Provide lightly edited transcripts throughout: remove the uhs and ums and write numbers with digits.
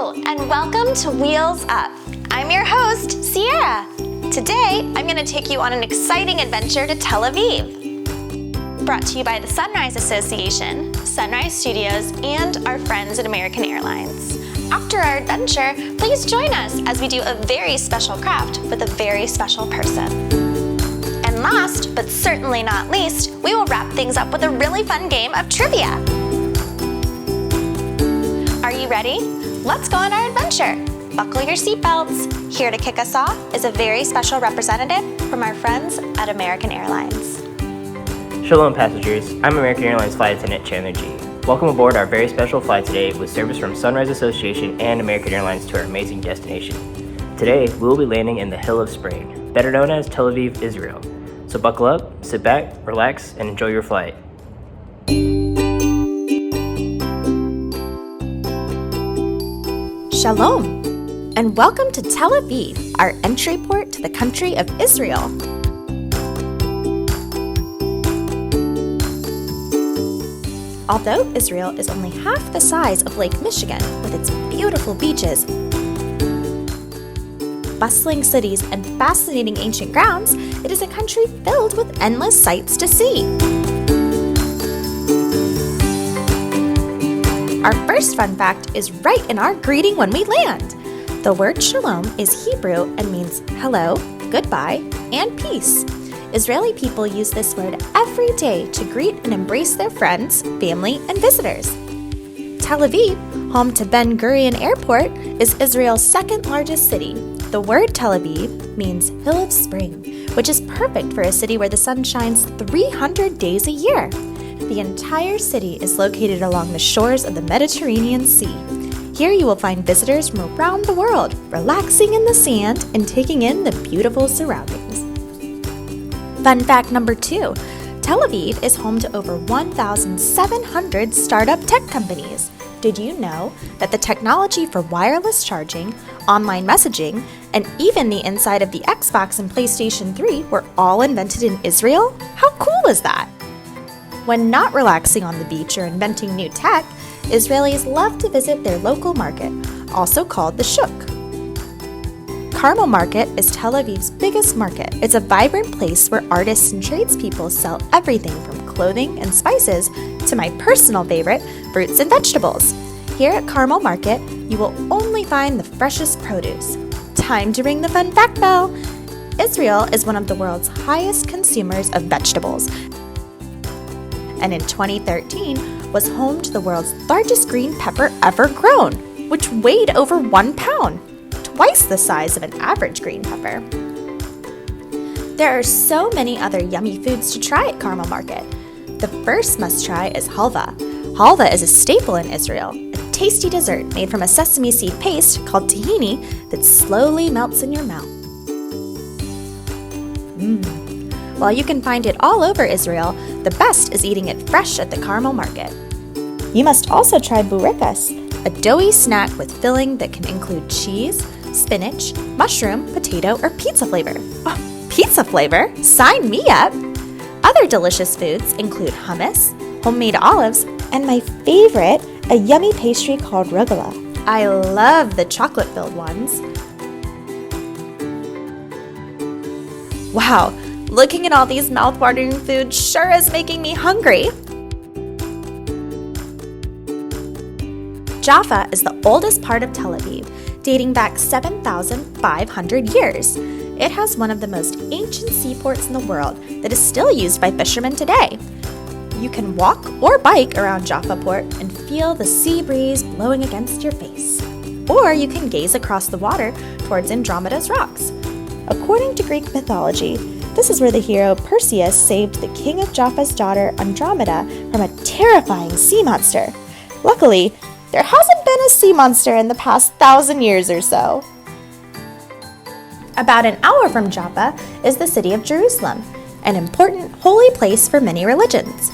Hello, and welcome to Wheels Up. I'm your host, Ciera. Today, I'm going to take you on an exciting adventure to Tel Aviv. Brought to you by the Sunrise Association, Sunrise Studios, and our friends at American Airlines. After our adventure, please join us as we do a very special craft with a very special person. And last, but certainly not least, we will wrap things up with a really fun game of trivia. Are you ready? Let's go on our adventure. Buckle your seatbelts. Here to kick us off is a very special representative from our friends at American Airlines. Shalom passengers, I'm American Airlines Flight Attendant Chandler G. Welcome aboard our very special flight today with service from Sunrise Association and American Airlines to our amazing destination. Today, we will be landing in the Hill of Spring, better known as Tel Aviv, Israel. So buckle up, sit back, relax, and enjoy your flight. Shalom, and welcome to Tel Aviv, our entry port to the country of Israel. Although Israel is only half the size of Lake Michigan with its beautiful beaches, bustling cities, and fascinating ancient grounds, it is a country filled with endless sights to see. Our first fun fact is right in our greeting when we land. The word shalom is Hebrew and means hello, goodbye, and peace. Israeli people use this word every day to greet and embrace their friends, family, and visitors. Tel Aviv, home to Ben Gurion Airport, is Israel's second largest city. The word Tel Aviv means Hill of Spring, which is perfect for a city where the sun shines 300 days a year. The entire city is located along the shores of the Mediterranean Sea. Here you will find visitors from around the world, relaxing in the sand and taking in the beautiful surroundings. Fun fact number 2, Tel Aviv is home to over 1,700 startup tech companies. Did you know that the technology for wireless charging, online messaging, and even the inside of the Xbox and PlayStation 3 were all invented in Israel? How cool is that? When not relaxing on the beach or inventing new tech, Israelis love to visit their local market, also called the Shuk. Carmel Market is Tel Aviv's biggest market. It's a vibrant place where artists and tradespeople sell everything from clothing and spices to my personal favorite, fruits and vegetables. Here at Carmel Market, you will only find the freshest produce. Time to ring the fun fact bell! Israel is one of the world's highest consumers of vegetables, and in 2013 was home to the world's largest green pepper ever grown, which weighed over 1 pound, twice the size of an average green pepper. There are so many other yummy foods to try at Carmel Market. The first must-try is halva. Halva is a staple in Israel, a tasty dessert made from a sesame seed paste called tahini that slowly melts in your mouth. While you can find it all over Israel, the best is eating it fresh at the Carmel Market. You must also try burikas, a doughy snack with filling that can include cheese, spinach, mushroom, potato, or pizza flavor. Oh, pizza flavor? Sign me up! Other delicious foods include hummus, homemade olives, and my favorite, a yummy pastry called rugula. I love the chocolate-filled ones. Wow! Looking at all these mouth-watering foods sure is making me hungry. Jaffa is the oldest part of Tel Aviv, dating back 7,500 years. It has one of the most ancient seaports in the world that is still used by fishermen today. You can walk or bike around Jaffa Port and feel the sea breeze blowing against your face. Or you can gaze across the water towards Andromeda's rocks. According to Greek mythology, this is where the hero Perseus saved the king of Jaffa's daughter Andromeda from a terrifying sea monster. Luckily, there hasn't been a sea monster in the past 1,000 years or so. About an hour from Jaffa is the city of Jerusalem, an important holy place for many religions.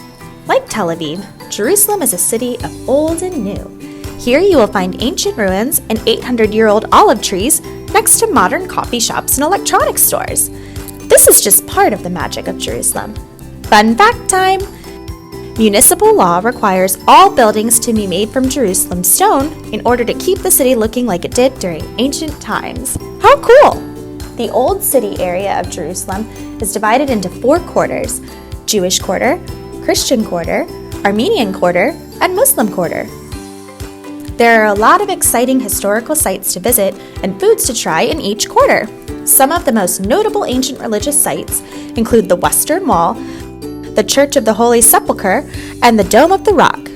Like Tel Aviv, Jerusalem is a city of old and new. Here you will find ancient ruins and 800-year-old olive trees next to modern coffee shops and electronics stores. This is just part of the magic of Jerusalem. Fun fact time! Municipal law requires all buildings to be made from Jerusalem stone in order to keep the city looking like it did during ancient times. How cool! The Old City area of Jerusalem is divided into 4 quarters: Jewish quarter, Christian quarter, Armenian quarter, and Muslim quarter. There are a lot of exciting historical sites to visit and foods to try in each quarter. Some of the most notable ancient religious sites include the Western Wall, the Church of the Holy Sepulchre, and the Dome of the Rock.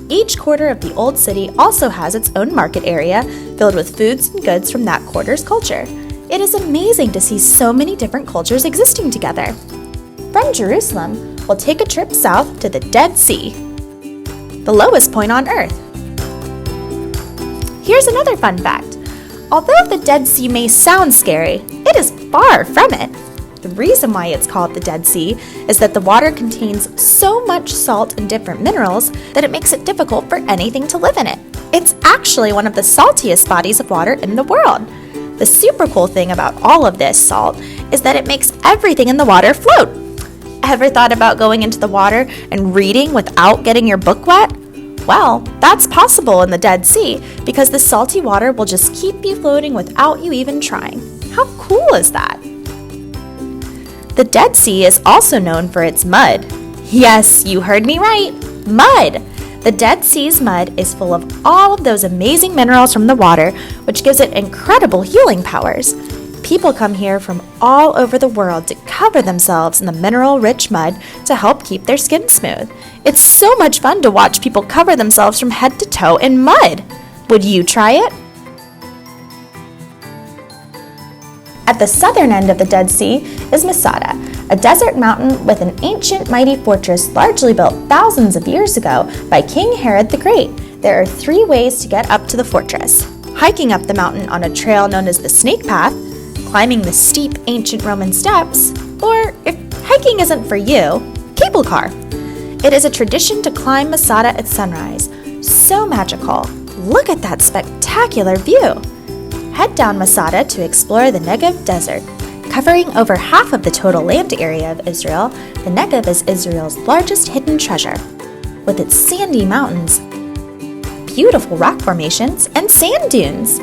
Each quarter of the Old City also has its own market area filled with foods and goods from that quarter's culture. It is amazing to see so many different cultures existing together. From Jerusalem, we'll take a trip south to the Dead Sea, the lowest point on Earth. Here's another fun fact. Although the Dead Sea may sound scary, it is far from it. The reason why it's called the Dead Sea is that the water contains so much salt and different minerals that it makes it difficult for anything to live in it. It's actually one of the saltiest bodies of water in the world. The super cool thing about all of this salt is that it makes everything in the water float. Ever thought about going into the water and reading without getting your book wet? Well, that's possible in the Dead Sea because the salty water will just keep you floating without you even trying. How cool is that? The Dead Sea is also known for its mud. Yes, you heard me right, mud! The Dead Sea's mud is full of all of those amazing minerals from the water, which gives it incredible healing powers. People come here from all over the world to cover themselves in the mineral-rich mud to help keep their skin smooth. It's so much fun to watch people cover themselves from head to toe in mud. Would you try it? At the southern end of the Dead Sea is Masada, a desert mountain with an ancient mighty fortress largely built thousands of years ago by King Herod the Great. There are 3 ways to get up to the fortress: hiking up the mountain on a trail known as the Snake Path, climbing the steep ancient Roman steps, or if hiking isn't for you, cable car. It is a tradition to climb Masada at sunrise. So magical. Look at that spectacular view. Head down Masada to explore the Negev Desert. Covering over half of the total land area of Israel, the Negev is Israel's largest hidden treasure. With its sandy mountains, beautiful rock formations, and sand dunes.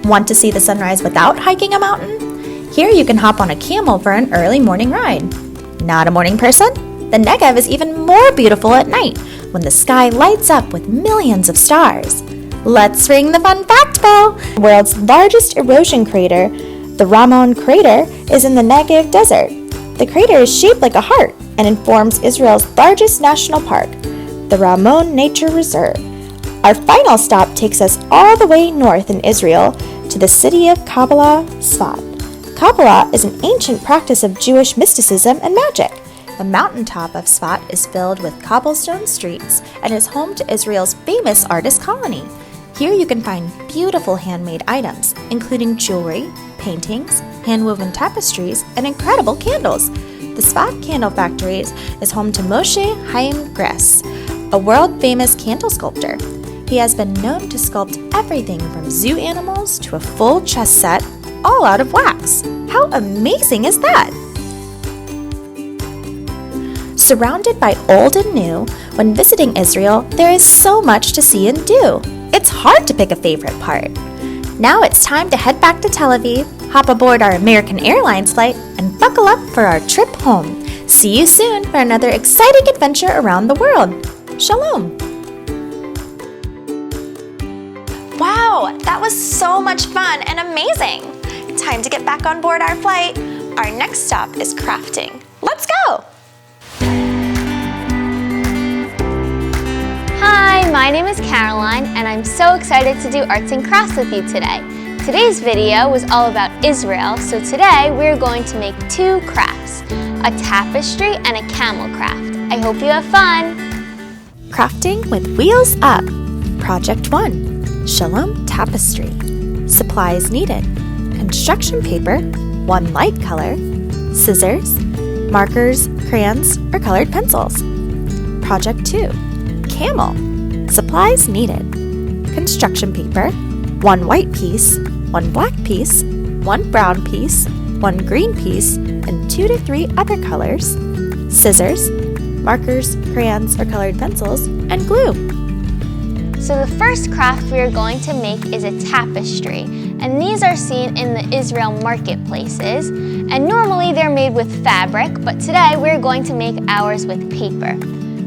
Want to see the sunrise without hiking a mountain? Here you can hop on a camel for an early morning ride. Not a morning person? The Negev is even more beautiful at night when the sky lights up with millions of stars. Let's ring the fun fact bell! The world's largest erosion crater, the Ramon crater, is in the Negev Desert. The crater is shaped like a heart and informs Israel's largest national park, the Ramon Nature Reserve. Our final stop takes us all the way north in Israel to the city of Kabbalah, Sfat. Kabbalah is an ancient practice of Jewish mysticism and magic. The mountaintop of Sfat is filled with cobblestone streets and is home to Israel's famous artist colony. Here you can find beautiful handmade items, including jewelry, paintings, hand-woven tapestries, and incredible candles. The Sfat Candle Factory is home to Moshe Chaim Gress, a world-famous candle sculptor. He has been known to sculpt everything from zoo animals to a full chess set, all out of wax. How amazing is that? Surrounded by old and new, when visiting Israel, there is so much to see and do. It's hard to pick a favorite part. Now it's time to head back to Tel Aviv, hop aboard our American Airlines flight, and buckle up for our trip home. See you soon for another exciting adventure around the world. Shalom! Wow, that was so much fun and amazing! Time to get back on board our flight. Our next stop is crafting. Let's go! Hi, my name is Caroline, and I'm so excited to do arts and crafts with you today. Today's video was all about Israel, so today we're going to make 2 crafts, a tapestry and a camel craft. I hope you have fun! Crafting with Wheels Up. Project 1. Shalom Tapestry. Supplies needed: construction paper, 1 light color, scissors, markers, crayons, or colored pencils. Project 2. Camel. Supplies needed: construction paper, 1 white piece, 1 black piece, 1 brown piece, 1 green piece, and 2 to 3 other colors, scissors, markers, crayons, or colored pencils, and glue. So the first craft we are going to make is a tapestry, and these are seen in the Israel marketplaces, and normally they're made with fabric, but today we're going to make ours with paper.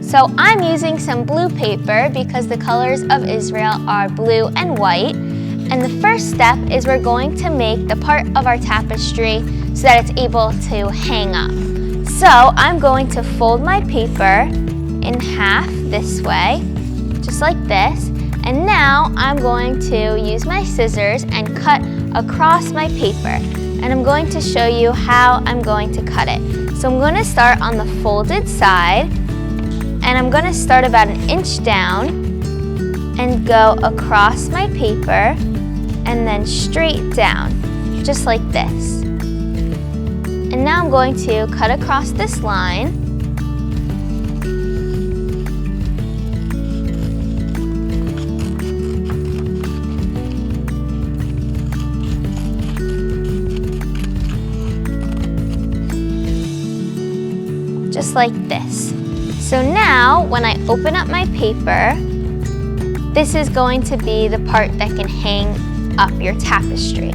So I'm using some blue paper because the colors of Israel are blue and white, and the first step is we're going to make the part of our tapestry so that it's able to hang up. So I'm going to fold my paper in half this way, just like this. And now I'm going to use my scissors and cut across my paper. And I'm going to show you how I'm going to cut it. So I'm going to start on the folded side, and I'm going to start about 1 inch down and go across my paper and then straight down, just like this. And now I'm going to cut across this line. Just like this. So now, when I open up my paper, this is going to be the part that can hang up your tapestry.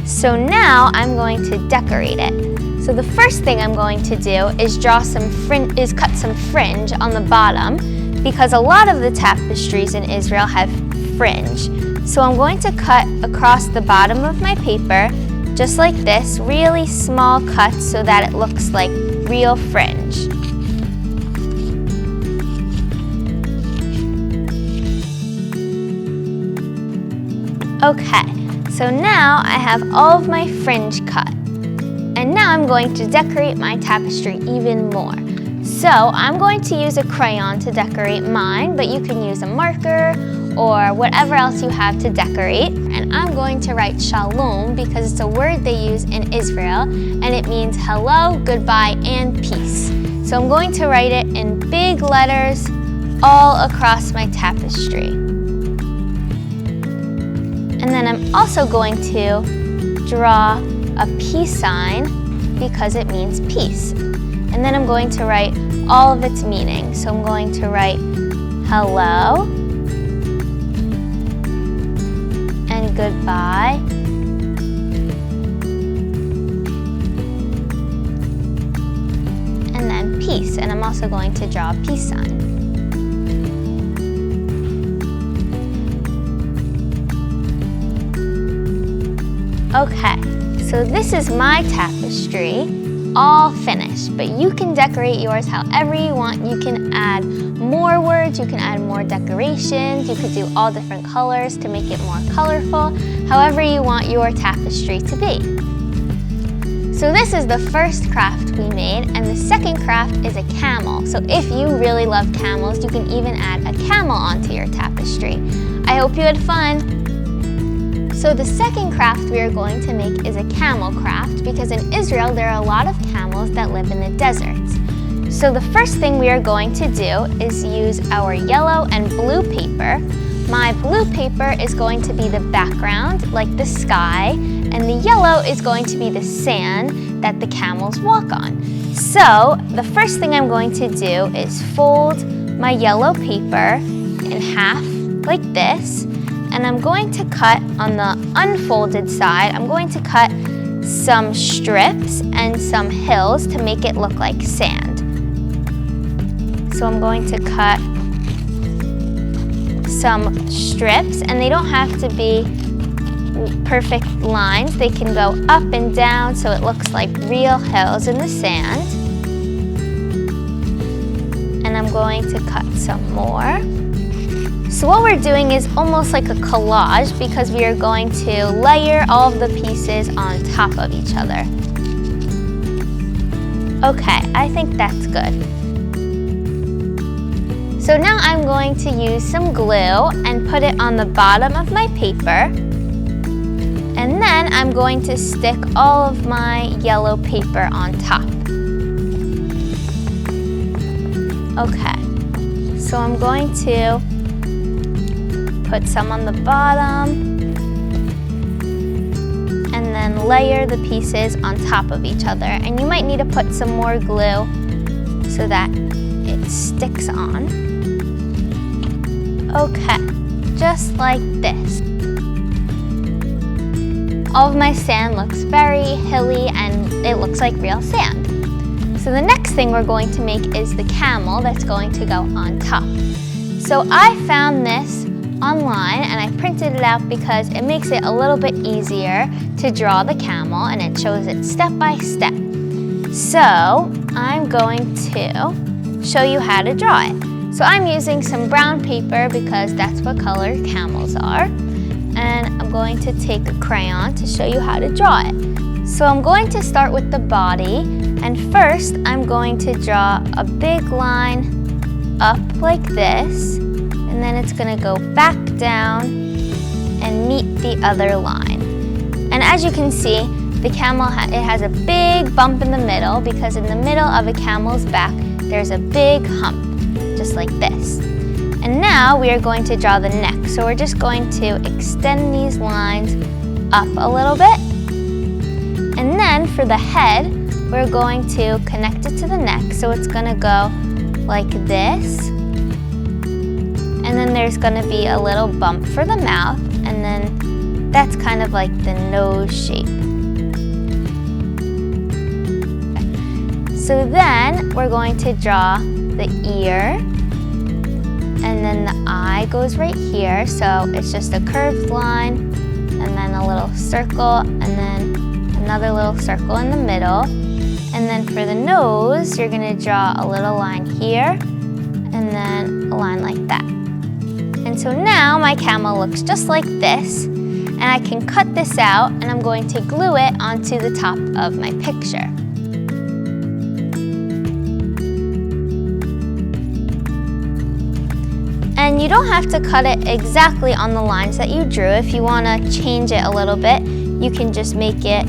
So now I'm going to decorate it. So the first thing I'm going to do is cut some fringe on the bottom, because a lot of the tapestries in Israel have fringe. So I'm going to cut across the bottom of my paper, just like this, really small cuts so that it looks like real fringe. Okay, so now I have all of my fringe cut. And now I'm going to decorate my tapestry even more. So I'm going to use a crayon to decorate mine, but you can use a marker or whatever else you have to decorate. And I'm going to write Shalom because it's a word they use in Israel, and it means hello, goodbye, and peace. So I'm going to write it in big letters all across my tapestry. And then I'm also going to draw a peace sign because it means peace. And then I'm going to write all of its meaning. So I'm going to write hello and goodbye and then peace. And I'm also going to draw a peace sign. Okay, so this is my tapestry, all finished, but you can decorate yours however you want. You can add more words, you can add more decorations, you could do all different colors to make it more colorful, however you want your tapestry to be. So this is the first craft we made, and the second craft is a camel. So if you really love camels, you can even add a camel onto your tapestry. I hope you had fun. So the second craft we are going to make is a camel craft, because in Israel there are a lot of camels that live in the deserts. So the first thing we are going to do is use our yellow and blue paper. My blue paper is going to be the background, like the sky, and the yellow is going to be the sand that the camels walk on. So the first thing I'm going to do is fold my yellow paper in half like this. And I'm going to cut on the unfolded side, I'm going to cut some strips and some hills to make it look like sand. So I'm going to cut some strips, and they don't have to be perfect lines. They can go up and down so it looks like real hills in the sand. And I'm going to cut some more. So what we're doing is almost like a collage, because we are going to layer all of the pieces on top of each other. Okay, I think that's good. So now I'm going to use some glue and put it on the bottom of my paper. And then I'm going to stick all of my yellow paper on top. Okay, so I'm going to put some on the bottom, and then layer the pieces on top of each other. And you might need to put some more glue so that it sticks on. Okay, just like this. All of my sand looks very hilly and it looks like real sand. So the next thing we're going to make is the camel that's going to go on top. So I found this online and I printed it out because it makes it a little bit easier to draw the camel and it shows it step by step. So I'm going to show you how to draw it. So I'm using some brown paper because that's what color camels are. And I'm going to take a crayon to show you how to draw it. So I'm going to start with the body, and first I'm going to draw a big line up like this, and then it's going to go back down and meet the other line. And as you can see, the camel it has a big bump in the middle because in the middle of a camel's back there's a big hump, just like this. And now we are going to draw the neck. So we're just going to extend these lines up a little bit. And then for the head, we're going to connect it to the neck. So it's going to go like this. And then there's going to be a little bump for the mouth. And then that's kind of like the nose shape. So then we're going to draw the ear. And then the eye goes right here, so it's just a curved line, and then a little circle, and then another little circle in the middle. And then for the nose, you're gonna draw a little line here, and then a line like that. And so now my camel looks just like this, and I can cut this out, and I'm going to glue it onto the top of my picture. And you don't have to cut it exactly on the lines that you drew. If you want to change it a little bit, you can just make it,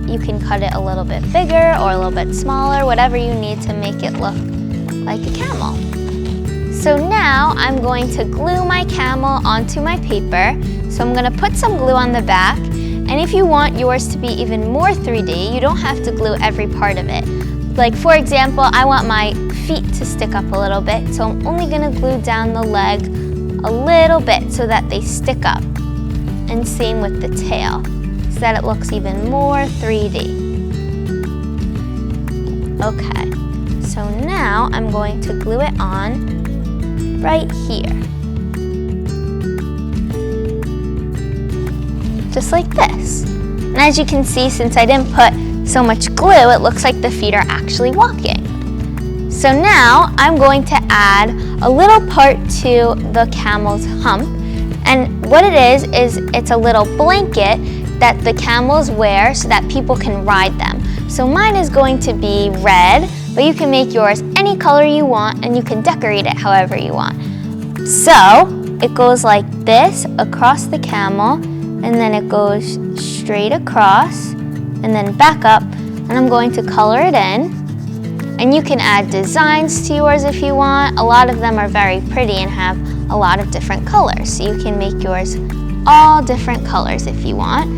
you can cut it a little bit bigger or a little bit smaller, whatever you need to make it look like a camel. So now I'm going to glue my camel onto my paper. So I'm going to put some glue on the back. And if you want yours to be even more 3D, you don't have to glue every part of it. Like for example, I want my feet to stick up a little bit, so I'm only going to glue down the leg a little bit so that they stick up. And same with the tail, so that it looks even more 3D. Okay, so now I'm going to glue it on right here. Just like this. And as you can see, since I didn't put so much glue, it looks like the feet are actually walking. So now I'm going to add a little part to the camel's hump. And what it is it's a little blanket that the camels wear so that people can ride them. So mine is going to be red, but you can make yours any color you want and you can decorate it however you want. So it goes like this across the camel, and then it goes straight across and then back up, and I'm going to color it in. And you can add designs to yours if you want. A lot of them are very pretty and have a lot of different colors. So you can make yours all different colors if you want.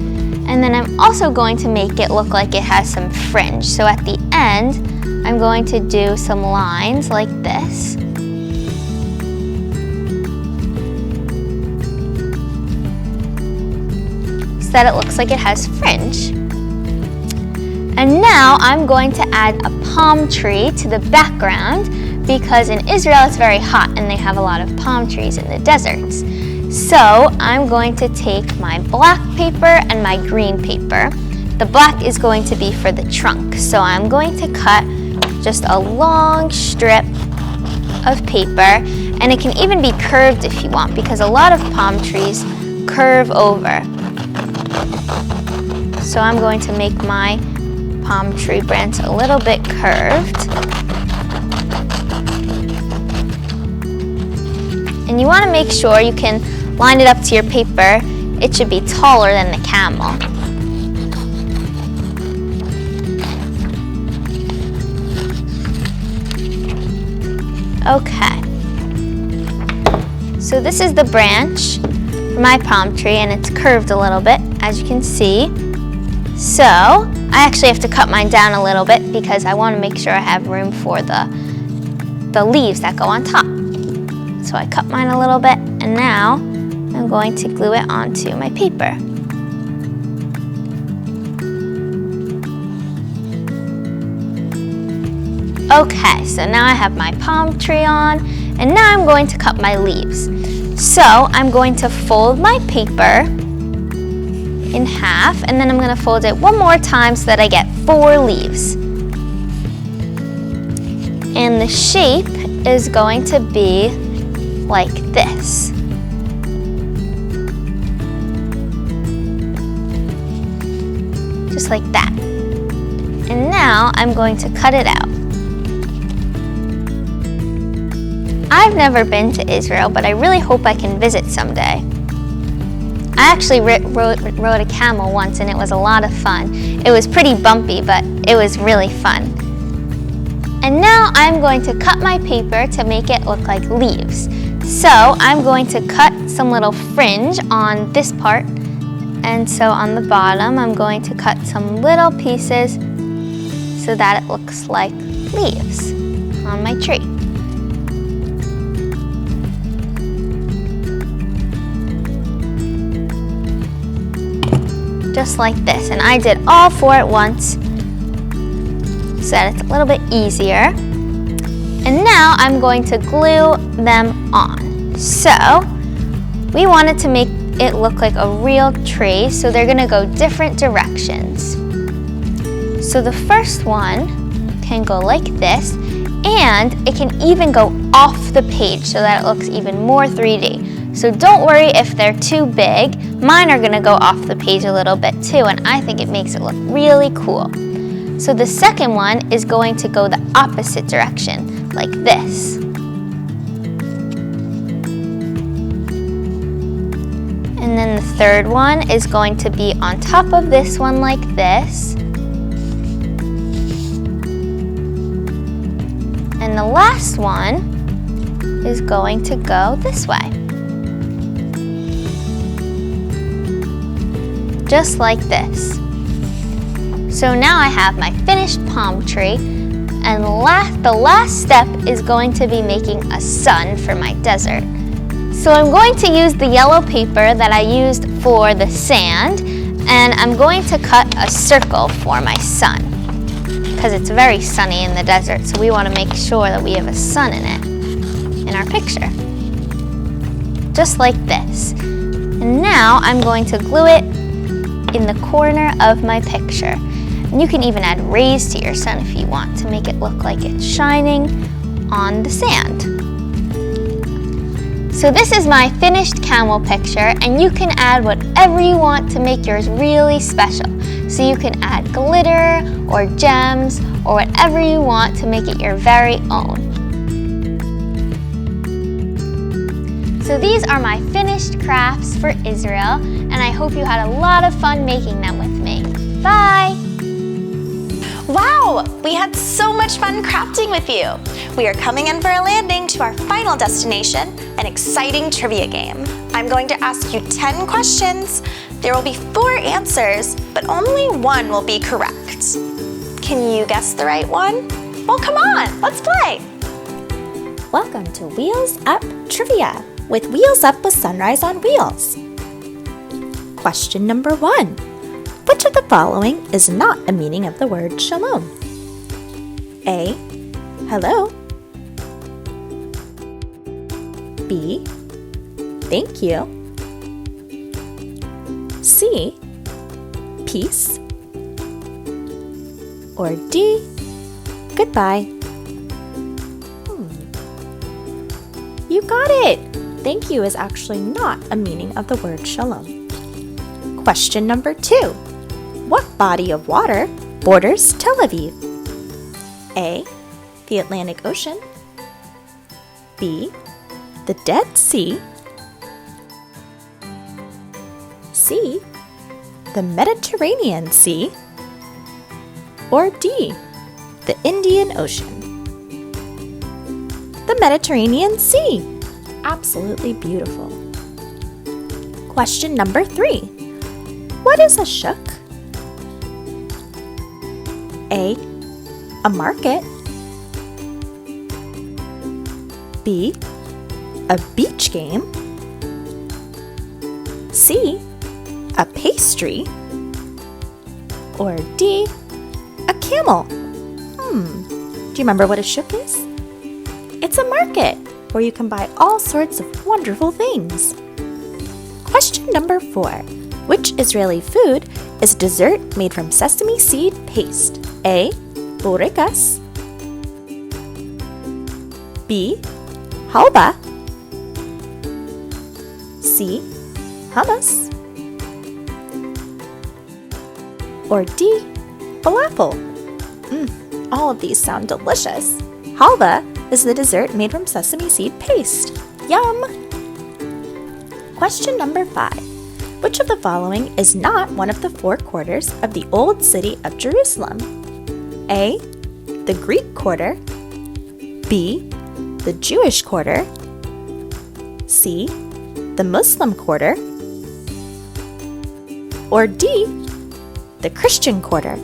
And then I'm also going to make it look like it has some fringe. So at the end, I'm going to do some lines like this. So that it looks like it has fringe. And now I'm going to add a palm tree to the background because in Israel it's very hot and they have a lot of palm trees in the deserts. So I'm going to take my black paper and my green paper. The black is going to be for the trunk. So I'm going to cut just a long strip of paper, and it can even be curved if you want because a lot of palm trees curve over. So I'm going to make my palm tree branch a little bit curved. And you want to make sure you can line it up to your paper. It should be taller than the camel. Okay. So this is the branch for my palm tree, and it's curved a little bit, as you can see. So I actually have to cut mine down a little bit because I want to make sure I have room for the the leaves that go on top. So I cut mine a little bit, and now I'm going to glue it onto my paper. Okay, so now I have my palm tree on, and now I'm going to cut my leaves. So I'm going to fold my paper in half, and then I'm going to fold it one more time so that I get 4 leaves. And the shape is going to be like this. Just like that. And now I'm going to cut it out. I've never been to Israel, but I really hope I can visit someday. I actually rode a camel once, and it was a lot of fun. It was pretty bumpy, but it was really fun. And now I'm going to cut my paper to make it look like leaves. So I'm going to cut some little fringe on this part. And so on the bottom, I'm going to cut some little pieces so that it looks like leaves on my tree. Just like this, and I did all 4 at once so that it's a little bit easier. And now I'm going to glue them on. So we wanted to make it look like a real tree, so they're gonna go different directions. So the first one can go like this, and it can even go off the page so that it looks even more 3D. So don't worry if they're too big. Mine are gonna go off the page a little bit too, and I think it makes it look really cool. So the second one is going to go the opposite direction, like this. And then the third one is going to be on top of this one like this. And the last one is going to go this way. Just like this. So now I have my finished palm tree, and the last step is going to be making a sun for my desert. So I'm going to use the yellow paper that I used for the sand, and I'm going to cut a circle for my sun because it's very sunny in the desert, so we want to make sure that we have a sun in it in our picture. Just like this. And now I'm going to glue it in the corner of my picture. And you can even add rays to your sun if you want to make it look like it's shining on the sand. So this is my finished camel picture, and you can add whatever you want to make yours really special. So you can add glitter or gems or whatever you want to make it your very own. So these are my finished crafts for Israel, and I hope you had a lot of fun making them with me. Bye! Wow, we had so much fun crafting with you. We are coming in for a landing to our final destination, an exciting trivia game. I'm going to ask you 10 questions. There will be 4 answers, but only 1 will be correct. Can you guess the right one? Well, come on, let's play. Welcome to Wheels Up Trivia with Wheels Up with Sunrise on Wheels. Question number 1. Which of the following is not a meaning of the word shalom? A. Hello. B. Thank you. C. Peace. Or D. Goodbye. You got it! Thank you is actually not a meaning of the word shalom. Question number 2. What body of water borders Tel Aviv? A. The Atlantic Ocean. B. The Dead Sea. C. The Mediterranean Sea. Or D. The Indian Ocean. The Mediterranean Sea. Absolutely beautiful. Question number 3. What is a shuk? A. A market. B, a beach game, C, a pastry, or D, a camel? Do you remember what a shuk is? It's a market where you can buy all sorts of wonderful things. Question number 4. Which Israeli food is a dessert made from sesame seed paste? A, borekas, B, halba, C, hummus, or D, falafel? All of these sound delicious. Halva is the dessert made from sesame seed paste. Yum! Question number 5. Which of the following is not one of the 4 quarters of the Old City of Jerusalem? A, the Greek quarter, B, the Jewish quarter, C, the Muslim quarter, or D, the Christian quarter?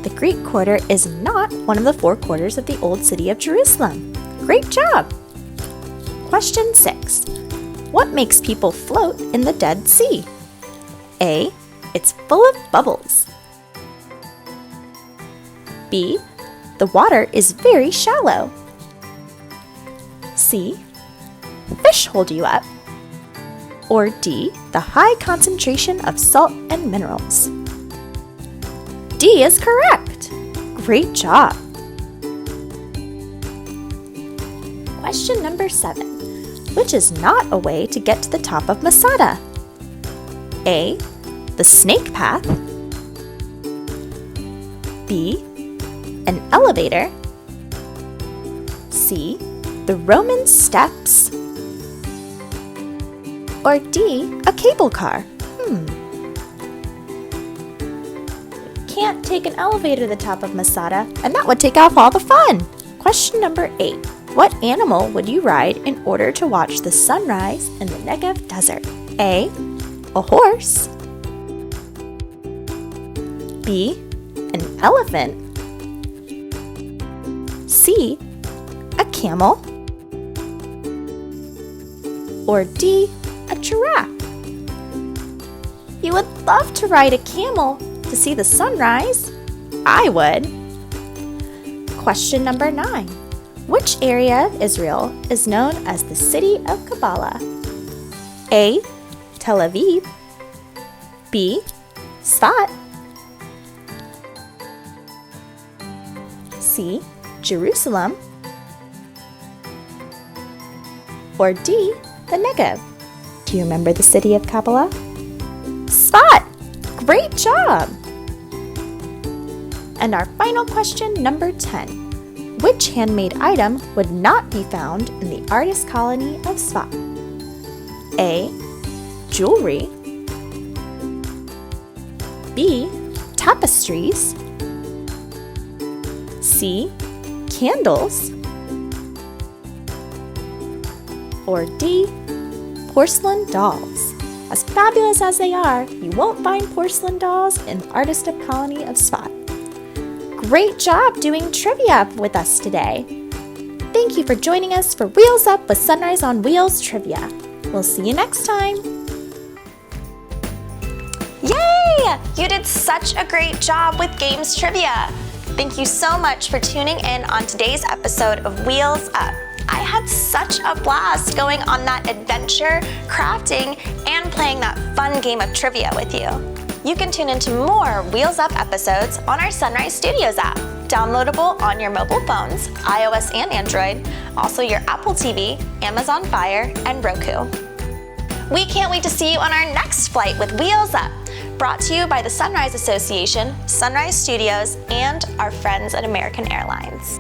The Greek quarter is not one of the 4 quarters of the Old City of Jerusalem. Great job! Question 6. What makes people float in the Dead Sea? A, it's full of bubbles. B, the water is very shallow. C, fish hold you up. Or D, the high concentration of salt and minerals. D is correct. Great job. Question number 7. Which is not a way to get to the top of Masada? A, the snake path, B, an elevator, C, the Roman steps, or D, a cable car? Can't take an elevator to the top of Masada, and that would take off all the fun. Question number 8. What animal would you ride in order to watch the sunrise in the Negev desert? A, a horse, B, an elephant, C, a camel, or D, a giraffe? You would love to ride a camel to see the sunrise. I would. Question number 9. Which area of Israel is known as the City of Kabbalah? A, Tel Aviv, B, Sfat, C, Jerusalem, or D, the Negev? Do you remember the City of Kabbalah? Sfat! Great job! And our final question, number 10. Which handmade item would not be found in the artist colony of Sfat? A, jewelry, B, tapestries, C, candles, or D, porcelain dolls? As fabulous as they are, you won't find porcelain dolls in the artist colony of Sfat. Great job doing trivia with us today. Thank you for joining us for Wheels Up with Sunrise on Wheels Trivia. We'll see you next time. Yay! You did such a great job with Games Trivia. Thank you so much for tuning in on today's episode of Wheels Up. I had such a blast going on that adventure, crafting, and playing that fun game of trivia with you. You can tune into more Wheels Up episodes on our Sunrise Studios app, downloadable on your mobile phones, iOS and Android, also your Apple TV, Amazon Fire, and Roku. We can't wait to see you on our next flight with Wheels Up, brought to you by the Sunrise Association, Sunrise Studios, and our friends at American Airlines.